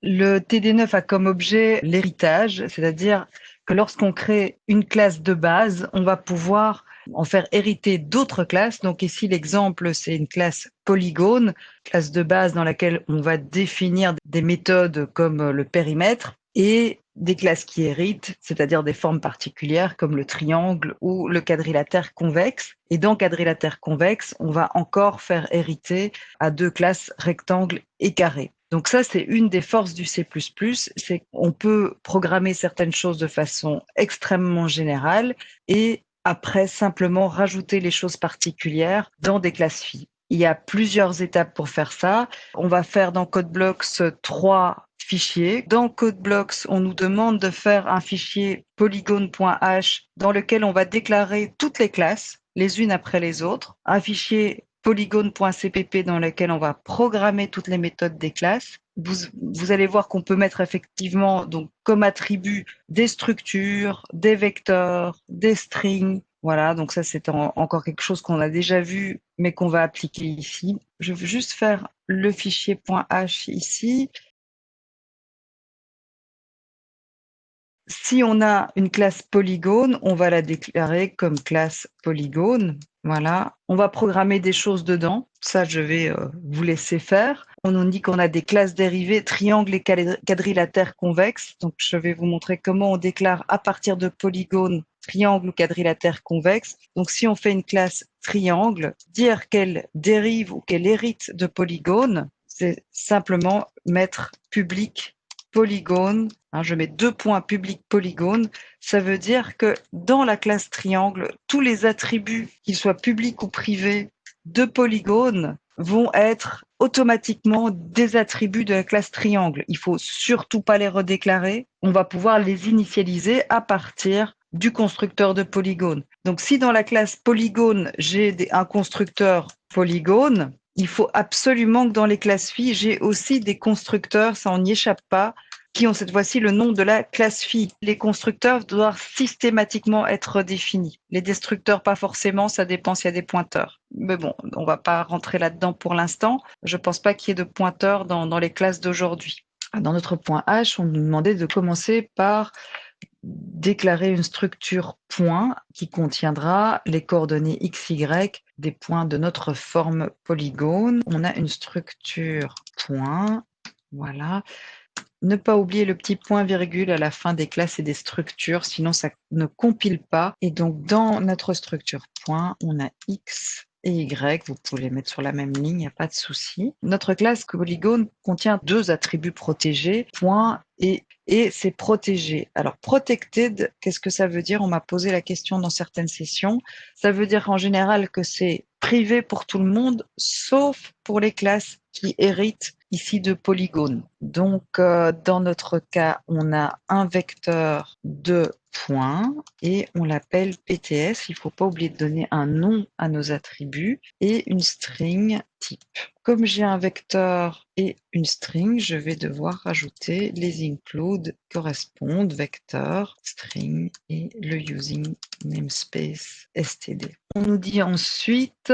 Le TD9 a comme objet l'héritage, c'est-à-dire que lorsqu'on crée une classe de base, on va pouvoir en faire hériter d'autres classes. Donc ici, l'exemple, c'est une classe polygone, classe de base dans laquelle on va définir des méthodes comme le périmètre et des classes qui héritent, c'est-à-dire des formes particulières comme le triangle ou le quadrilatère convexe. Et dans quadrilatère convexe, on va encore faire hériter à deux classes rectangle et carré. Donc ça, c'est une des forces du C++, c'est qu'on peut programmer certaines choses de façon extrêmement générale et après simplement rajouter les choses particulières dans des classes phi. Il y a plusieurs étapes pour faire ça. On va faire dans CodeBlocks 3 fichiers. Dans CodeBlocks, on nous demande de faire un fichier polygone.h dans lequel on va déclarer toutes les classes les unes après les autres, un fichier polygone.cpp dans lequel on va programmer toutes les méthodes des classes. Vous allez voir qu'on peut mettre effectivement donc comme attribut des structures, des vecteurs, des strings. Voilà, donc ça c'est encore quelque chose qu'on a déjà vu, mais qu'on va appliquer ici. Je veux juste faire le fichier .h ici. Si on a une classe polygone, on va la déclarer comme classe polygone. Voilà. On va programmer des choses dedans. Ça, je vais vous laisser faire. On nous dit qu'on a des classes dérivées, triangle et quadrilatère convexe. Donc, je vais vous montrer comment on déclare à partir de polygone, triangle ou quadrilatère convexe. Donc, si on fait une classe triangle, dire qu'elle dérive ou qu'elle hérite de polygone, c'est simplement mettre public polygone, je mets deux points public polygone, ça veut dire que dans la classe triangle, tous les attributs, qu'ils soient publics ou privés, de polygone vont être automatiquement des attributs de la classe triangle. Il faut surtout pas les redéclarer. On va pouvoir les initialiser à partir du constructeur de polygone. Donc, si dans la classe polygone, j'ai un constructeur polygone, il faut absolument que dans les classes phi, j'ai aussi des constructeurs, ça on n'y échappe pas, qui ont cette fois-ci le nom de la classe phi. Les constructeurs doivent systématiquement être définis. Les destructeurs, pas forcément, ça dépend s'il y a des pointeurs. Mais bon, on va pas rentrer là-dedans pour l'instant. Je pense pas qu'il y ait de pointeurs dans les classes d'aujourd'hui. Dans notre point H, on nous demandait de commencer par déclarer une structure point qui contiendra les coordonnées x, y des points de notre forme polygone. On a une structure point, voilà. Ne pas oublier le petit point virgule à la fin des classes et des structures, sinon ça ne compile pas. Et donc dans notre structure point, on a x et y, vous pouvez les mettre sur la même ligne, il n'y a pas de souci. Notre classe polygone contient deux attributs protégés, point et c'est protégé. Alors protected, qu'est-ce que ça veut dire? On m'a posé la question dans certaines sessions. Ça veut dire en général que c'est privé pour tout le monde, sauf pour les classes qui héritent ici de polygones. Donc, dans notre cas, on a un vecteur de points et on l'appelle PTS. Il ne faut pas oublier de donner un nom à nos attributs et une string type. Comme j'ai un vecteur et une string, je vais devoir rajouter les include correspondent vecteur, string et le using namespace std. On nous dit ensuite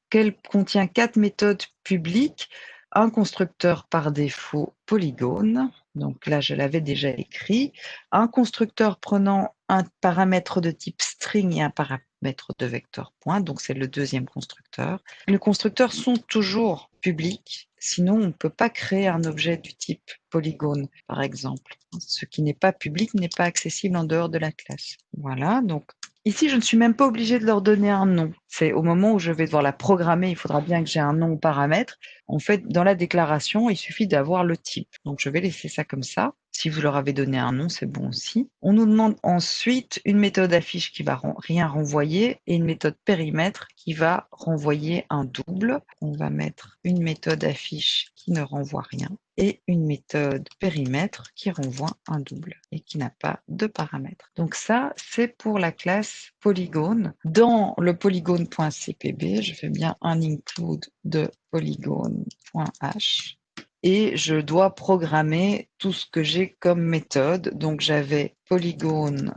qu'elle contient 4 méthodes publiques, un constructeur par défaut polygone, donc là je l'avais déjà écrit, un constructeur prenant un paramètre de type string et un paramètre de vecteur point, donc c'est le deuxième constructeur. Les constructeurs sont toujours publics, sinon on ne peut pas créer un objet du type polygone, par exemple. Ce qui n'est pas public n'est pas accessible en dehors de la classe. Voilà, donc ici, je ne suis même pas obligée de leur donner un nom. C'est au moment où je vais devoir la programmer, il faudra bien que j'ai un nom au paramètre. En fait, dans la déclaration, il suffit d'avoir le type. Donc, je vais laisser ça comme ça. Si vous leur avez donné un nom, c'est bon aussi. On nous demande ensuite une méthode affiche qui va rien renvoyer et une méthode périmètre qui va renvoyer un double. On va mettre une méthode affiche qui ne renvoie rien et une méthode périmètre qui renvoie un double et qui n'a pas de paramètres. Donc ça, c'est pour la classe polygone. Dans le polygone.cpb, je fais bien un include de polygone.h et je dois programmer tout ce que j'ai comme méthode. Donc j'avais polygone,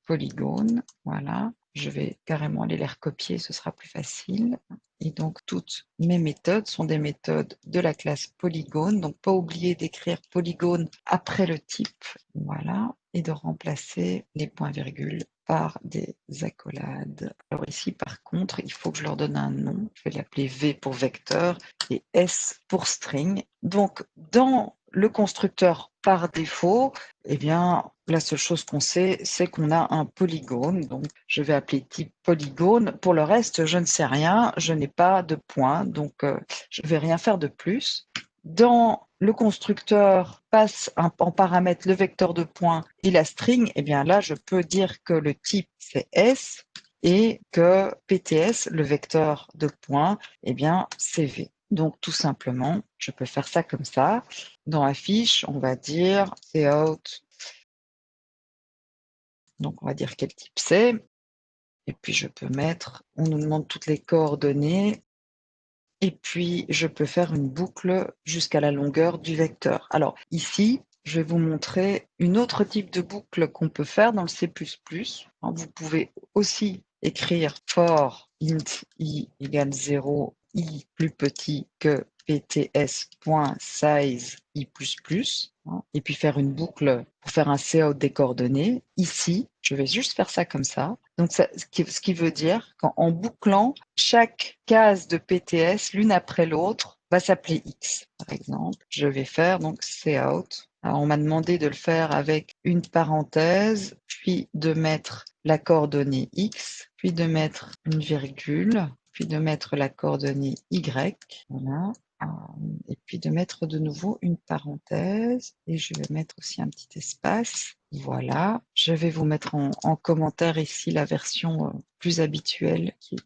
polygone, voilà. Je vais carrément aller les recopier, ce sera plus facile. Et donc, toutes mes méthodes sont des méthodes de la classe polygone. Donc, pas oublier d'écrire polygone après le type. Voilà. Et de remplacer les points-virgules par des accolades. Alors ici, par contre, il faut que je leur donne un nom. Je vais l'appeler V pour vecteur et S pour string. Donc, dans le constructeur par défaut, eh bien, la seule chose qu'on sait, c'est qu'on a un polygone. Donc, je vais appeler type polygone. Pour le reste, je ne sais rien. Je n'ai pas de point. Donc, je ne vais rien faire de plus. Dans le constructeur passe en paramètre le vecteur de points et la string, eh bien là, je peux dire que le type, c'est S et que PTS, le vecteur de points, eh bien, c'est V. Donc, tout simplement, je peux faire ça comme ça. Dans la fiche, on va dire cout. Donc, on va dire quel type c'est. Et puis, je peux mettre, on nous demande toutes les coordonnées. Et puis, je peux faire une boucle jusqu'à la longueur du vecteur. Alors, ici, je vais vous montrer une autre type de boucle qu'on peut faire dans le C++. Vous pouvez aussi écrire for int i égale 0, i plus petit que pts.size i++, et puis faire une boucle pour faire un cout des coordonnées. Ici, je vais juste faire ça comme ça. Donc, ce qui veut dire qu'en bouclant, chaque case de PTS, l'une après l'autre, va s'appeler X. Par exemple, je vais faire donc cout. Alors, on m'a demandé de le faire avec une parenthèse, puis de mettre la coordonnée X, puis de mettre une virgule, puis de mettre la coordonnée Y. Voilà. Et puis de mettre de nouveau une parenthèse et je vais mettre aussi un petit espace. Voilà, je vais vous mettre en commentaire ici la version plus habituelle qui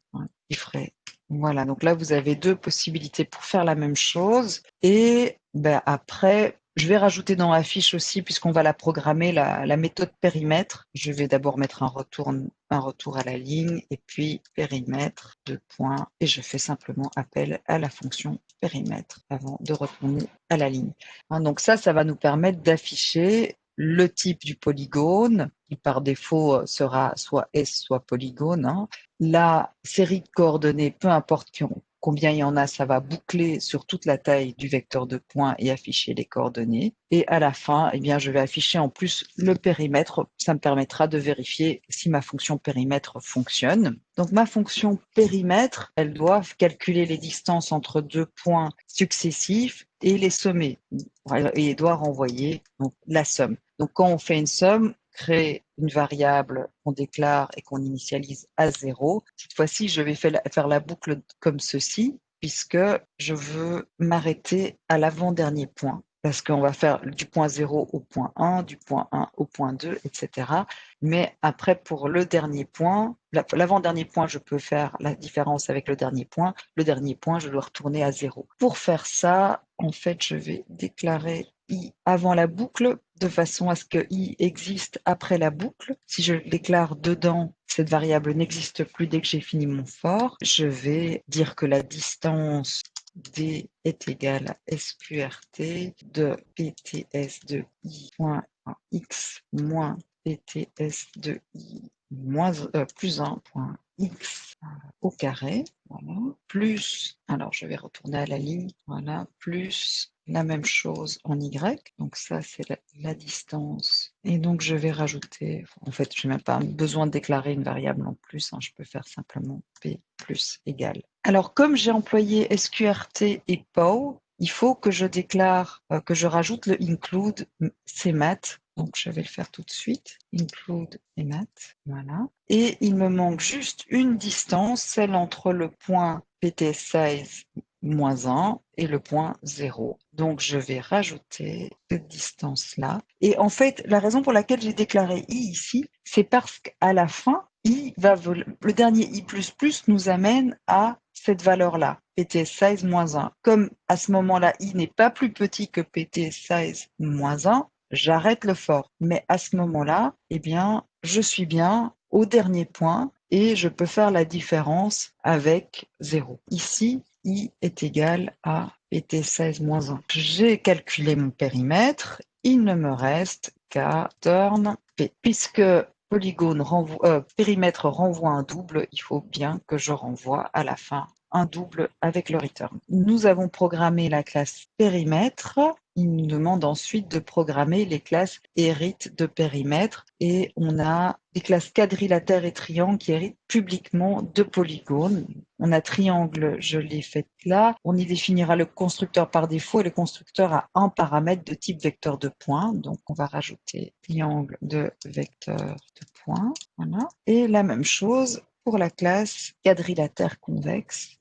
ferait. Voilà, donc là vous avez deux possibilités pour faire la même chose et après je vais rajouter dans la fiche aussi, puisqu'on va la programmer, la méthode périmètre. Je vais d'abord mettre un retour à la ligne et puis périmètre, deux points, et je fais simplement appel à la fonction périmètre avant de retourner à la ligne. Donc ça va nous permettre d'afficher le type du polygone, qui par défaut sera soit S, soit polygone. La série de coordonnées, peu importe combien il y en a, ça va boucler sur toute la taille du vecteur de points et afficher les coordonnées. Et à la fin, eh bien, je vais afficher en plus le périmètre. Ça me permettra de vérifier si ma fonction périmètre fonctionne. Donc, ma fonction périmètre, elle doit calculer les distances entre deux points successifs et les sommer. Et elle doit renvoyer donc, la somme. Donc, quand on fait une somme, créer une variable qu'on déclare et qu'on initialise à 0. Cette fois-ci, je vais faire la boucle comme ceci, puisque je veux m'arrêter à l'avant-dernier point, parce qu'on va faire du point 0 au point 1, du point 1 au point 2, etc. Mais après, pour le dernier point, l'avant-dernier point, je peux faire la différence avec le dernier point. Le dernier point, je dois retourner à 0. Pour faire ça, en fait, je vais déclarer i avant la boucle, de façon à ce que i existe après la boucle. Si je le déclare dedans, cette variable n'existe plus dès que j'ai fini mon for. Je vais dire que la distance d est égale à sqrt de pts de i point x moins pts de i plus 1 point x au carré, voilà, plus, alors je vais retourner à la ligne, voilà, plus la même chose en y, donc ça c'est la distance, et donc je vais rajouter, en fait je n'ai même pas besoin de déclarer une variable en plus, je peux faire simplement p plus égal. Alors comme j'ai employé sqrt et pow, il faut que je déclare, que je rajoute le include cmat. Donc, je vais le faire tout de suite. Include cmat. Voilà. Et il me manque juste une distance, celle entre le point pts-size moins 1 et le point 0. Donc, je vais rajouter cette distance-là. Et en fait, la raison pour laquelle j'ai déclaré i ici, c'est parce qu'à la fin, le dernier i++ nous amène à cette valeur-là, pts-size moins 1. Comme à ce moment-là, i n'est pas plus petit que pts-size moins 1, j'arrête le for. Mais à ce moment-là, eh bien, je suis bien au dernier point et je peux faire la différence avec 0. Ici, i est égal à pt16 moins 1. J'ai calculé mon périmètre. Il ne me reste qu'à turn p. Puisque périmètre renvoie un double, il faut bien que je renvoie à la fin un double avec le return. Nous avons programmé la classe périmètre. Il nous demande ensuite de programmer les classes héritent de périmètre et on a des classes quadrilatère et triangle qui héritent publiquement de polygones. On a triangle, je l'ai fait là. On y définira le constructeur par défaut et le constructeur a un paramètre de type vecteur de points. Donc, on va rajouter triangle de vecteur de points. Voilà. Et la même chose pour la classe quadrilatère convexe.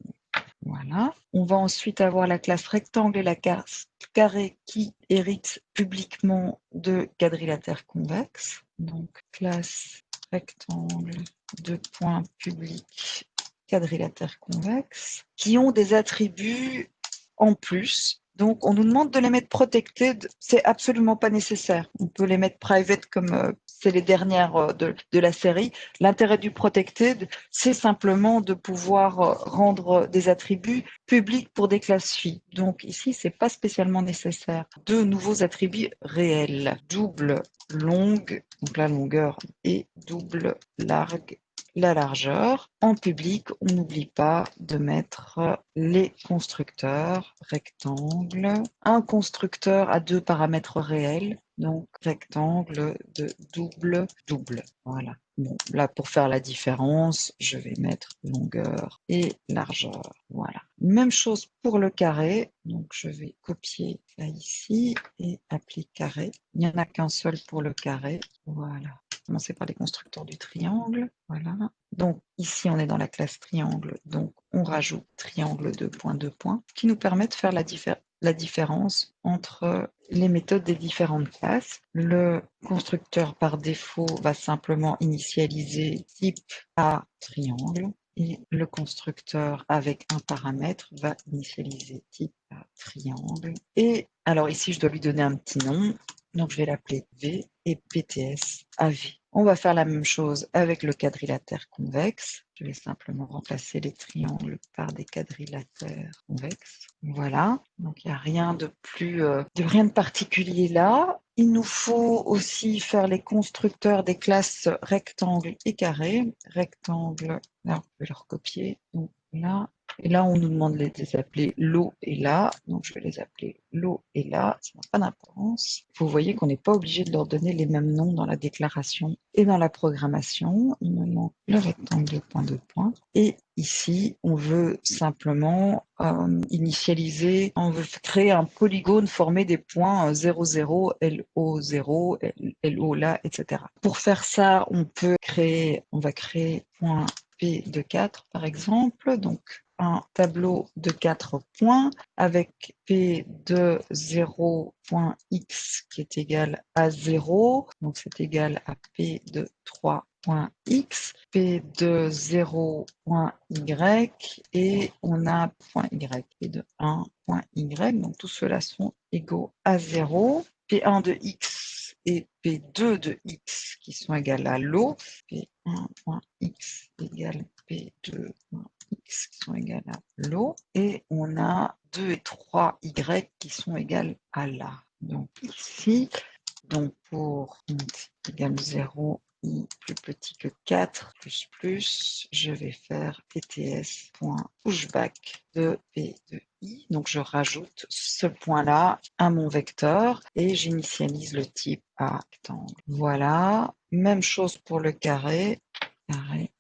Voilà. On va ensuite avoir la classe rectangle et la classe carré qui héritent publiquement de quadrilatère convexe. Donc, classe rectangle de points public quadrilatère convexe qui ont des attributs en plus. Donc, on nous demande de les mettre protected. C'est absolument pas nécessaire. On peut les mettre private comme c'est les dernières de la série. L'intérêt du protected, c'est simplement de pouvoir rendre des attributs publics pour des classes filles. Donc, ici, c'est pas spécialement nécessaire. Deux nouveaux attributs réels. Double longue, donc la longueur, et double largue, la largeur. En public, on n'oublie pas de mettre les constructeurs rectangle. Un constructeur a deux paramètres réels, donc rectangle de double, double. Voilà. Bon, là, pour faire la différence, je vais mettre longueur et largeur. Voilà. Même chose pour le carré. Donc, je vais copier là ici et appeler carré. Il n'y en a qu'un seul pour le carré. Voilà. Commencer par les constructeurs du triangle. Voilà. Donc, ici, on est dans la classe triangle. Donc, on rajoute triangle de points, qui nous permet de faire la différence entre les méthodes des différentes classes. Le constructeur par défaut va simplement initialiser type à triangle et le constructeur avec un paramètre va initialiser type à triangle. Et alors ici, je dois lui donner un petit nom. Donc, je vais l'appeler V et PTS à V. On va faire la même chose avec le quadrilatère convexe. Je vais simplement remplacer les triangles par des quadrilatères convexes. Voilà. Donc, il n'y a rien de rien de particulier là. Il nous faut aussi faire les constructeurs des classes rectangle et carré. Rectangle, là, on peut le recopier. Donc, là. Et là, on nous demande de les appeler l'eau et là. Donc, je vais les appeler l'eau et là. Ça n'a pas d'importance. Vous voyez qu'on n'est pas obligé de leur donner les mêmes noms dans la déclaration et dans la programmation. Il me manque le rectangle de points. Et ici, on veut simplement initialiser, on veut créer un polygone formé des points 0, 0, LO 0, LO là, etc. Pour faire ça, on va créer point P de 4 par exemple. Donc, un tableau de 4 points avec P de 0.x qui est égal à 0. Donc, c'est égal à P de 3.x, P de 0.y et on a point y, P de 1.y. Donc, tous ceux-là sont égaux à 0. P1 de x et P2 de x qui sont égales à l'eau. P1.x égale P2 x qui sont égales à l'eau et on a 2 et 3 y qui sont égales à là. Donc ici, donc pour x égale 0, i plus petit que 4, je vais faire pts.pushback de p de i. Donc je rajoute ce point-là à mon vecteur et j'initialise le type à rectangle. Voilà, même chose pour le carré. Carré.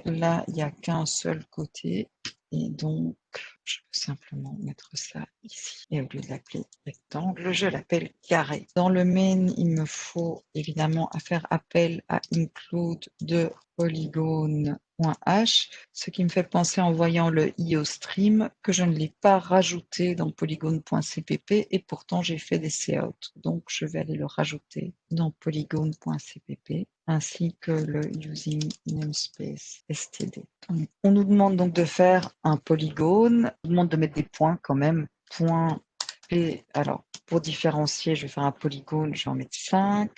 Là, il n'y a qu'un seul côté et donc je peux simplement mettre ça ici. Et au lieu de l'appeler rectangle, je l'appelle carré. Dans le main, il me faut évidemment faire appel à include de polygone.h, ce qui me fait penser en voyant le IOStream que je ne l'ai pas rajouté dans polygone.cpp et pourtant j'ai fait des cout. Donc je vais aller le rajouter dans polygone.cpp ainsi que le using namespace std. Donc, on nous demande donc de faire un polygone, on nous demande de mettre des points quand même. Point P, alors pour différencier, je vais faire un polygone, je vais en mettre 5.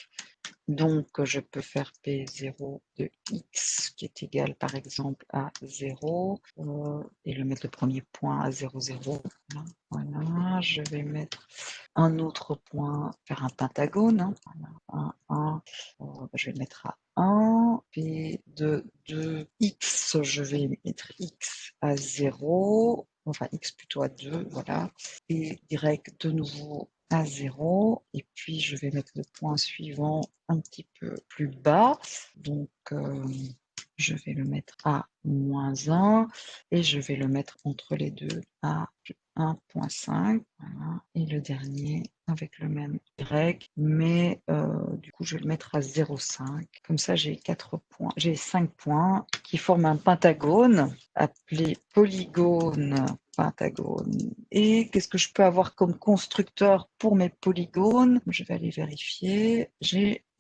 Donc, je peux faire P0 de x qui est égal, par exemple, à 0 et le mettre le premier point à 0, 0. Voilà, je vais mettre un autre point, faire un pentagone. Hein. Voilà, 1, 1. Je vais le mettre à 1. P de 2x, je vais mettre x à 0. Enfin, x plutôt à 2, voilà. Et y de nouveau à 0. Et puis, je vais mettre le point suivant un petit peu plus bas. Donc, je vais le mettre à -1 et je vais le mettre entre les deux à 1,5. Voilà. Et le dernier avec le même Y, mais du coup, je vais le mettre à 0,5. Comme ça, j'ai 5 points qui forment un pentagone appelé polygone pentagone. Et qu'est-ce que je peux avoir comme constructeur pour mes polygones? Je vais aller vérifier.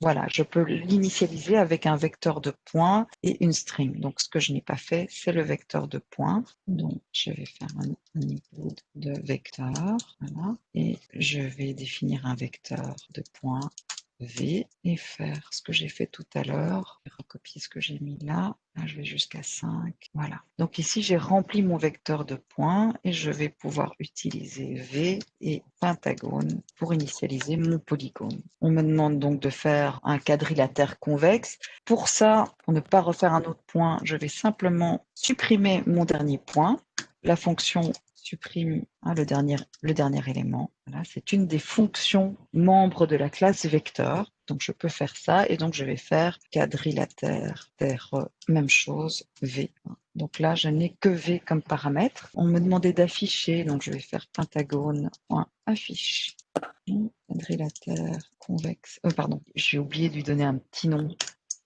Voilà, je peux l'initialiser avec un vecteur de points et une string. Donc, ce que je n'ai pas fait, c'est le vecteur de points. Donc, je vais faire un include de vecteur. Voilà. Et je vais définir un vecteur de points V et faire ce que j'ai fait tout à l'heure. Recopier ce que j'ai mis là. Là, je vais jusqu'à 5. Voilà. Donc ici, j'ai rempli mon vecteur de points et je vais pouvoir utiliser V et pentagone pour initialiser mon polygone. On me demande donc de faire un quadrilatère convexe. Pour ça, pour ne pas refaire un autre point, je vais simplement supprimer mon dernier point. La fonction supprime le dernier élément. Voilà, c'est une des fonctions membres de la classe vecteur. Donc, je peux faire ça et donc je vais faire quadrilatère, même chose, V. Donc là, je n'ai que V comme paramètre. On me demandait d'afficher, donc je vais faire pentagone.affiche. Quadrilatère convexe. Pardon, j'ai oublié de lui donner un petit nom.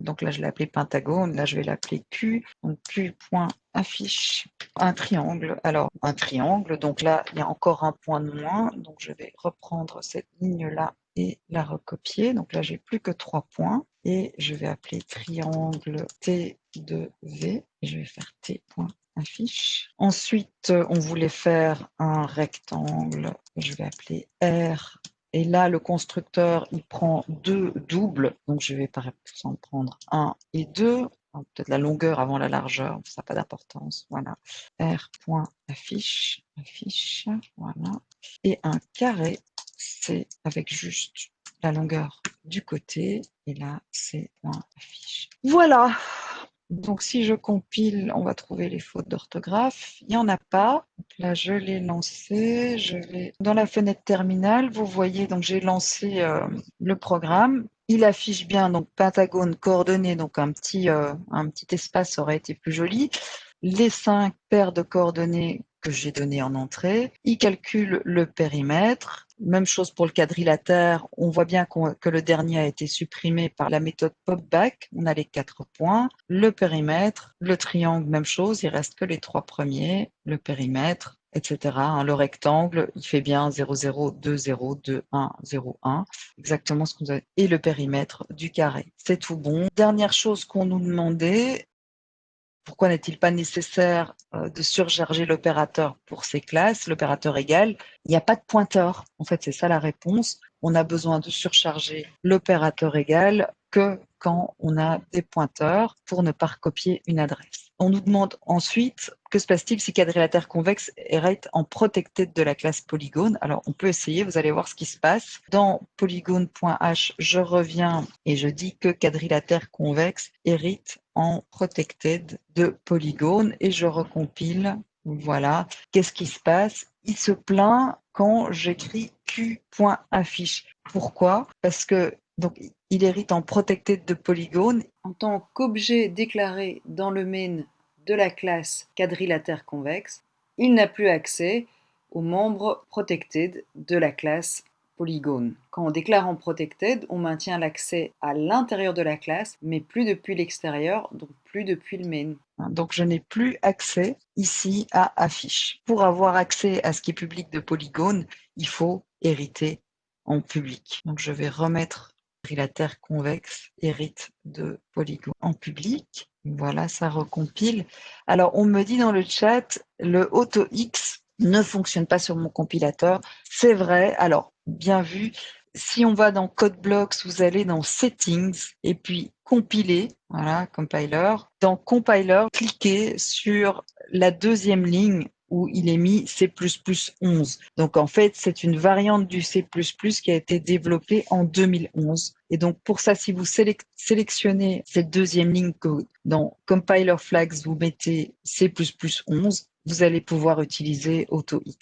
Donc là, je l'ai appelé pentagone. Là, je vais l'appeler Q. Donc Q.affiche un triangle. Alors, un triangle. Donc là, il y a encore un point de moins. Donc, je vais reprendre cette ligne-là et la recopier. Donc là, j'ai plus que 3 points. Et je vais appeler triangle T de V. Et je vais faire T.affiche. Ensuite, on voulait faire un rectangle. Je vais appeler R. Et là, le constructeur, il prend 2 doubles. Donc, je vais par exemple prendre 1 et 2. Peut-être la longueur avant la largeur, ça n'a pas d'importance. Voilà. R.affiche. Affiche. Voilà. Et un carré, c'est avec juste la longueur du côté. Et là, c'est .affiche. Voilà. Donc, si je compile, on va trouver les fautes d'orthographe. Il n'y en a pas. Donc là, je l'ai lancé. Je vais dans la fenêtre terminale. Vous voyez, donc j'ai lancé le programme. Il affiche bien donc pentagone coordonnées, donc un petit espace aurait été plus joli. Les 5 paires de coordonnées que j'ai données en entrée. Il calcule le périmètre. Même chose pour le quadrilatère. On voit bien que le dernier a été supprimé par la méthode popback. On a les 4 points. Le périmètre, le triangle, même chose. Il reste que les 3 premiers. Le périmètre, etc. Le rectangle, il fait bien 0, 0, 2, 0, 2, 1, 0, 1. Exactement ce que vous avez. Et le périmètre du carré. C'est tout bon. Dernière chose qu'on nous demandait, pourquoi n'est-il pas nécessaire de surcharger l'opérateur pour ces classes, l'opérateur égal? Il n'y a pas de pointeur. En fait, c'est ça la réponse. On a besoin de surcharger l'opérateur égal que quand on a des pointeurs pour ne pas recopier une adresse. On nous demande ensuite, que se passe-t-il si quadrilatère convexe est en protected de la classe polygone? Alors, on peut essayer, vous allez voir ce qui se passe. Dans polygone.h, je reviens et je dis que quadrilatère convexe hérite en protected de polygone et je recompile. Voilà. Qu'est-ce qui se passe? Il se plaint quand j'écris q.affiche. Pourquoi? Parce que donc, il hérite en protected de polygone en tant qu'objet déclaré dans le main de la classe quadrilatère convexe. Il n'a plus accès aux membres protected de la classe polygone. Quand on déclare en protected, on maintient l'accès à l'intérieur de la classe, mais plus depuis l'extérieur, donc plus depuis le main. Donc je n'ai plus accès ici à affiche. Pour avoir accès à ce qui est public de polygone, il faut hériter en public. Donc je vais remettre quadrilatère convexe hérite de polygone en public. Voilà, ça recompile. Alors on me dit dans le chat, le AutoX ne fonctionne pas sur mon compilateur. C'est vrai, alors bien vu, Si on va dans CodeBlocks, vous allez dans Settings et puis Compiler, voilà, Compiler. Dans Compiler, cliquez sur la deuxième ligne où il est mis C++11. Donc en fait, c'est une variante du C++ qui a été développée en 2011. Et donc pour ça, si vous sélectionnez cette deuxième ligne dans Compiler Flags, vous mettez C++11, vous allez pouvoir utiliser AutoX.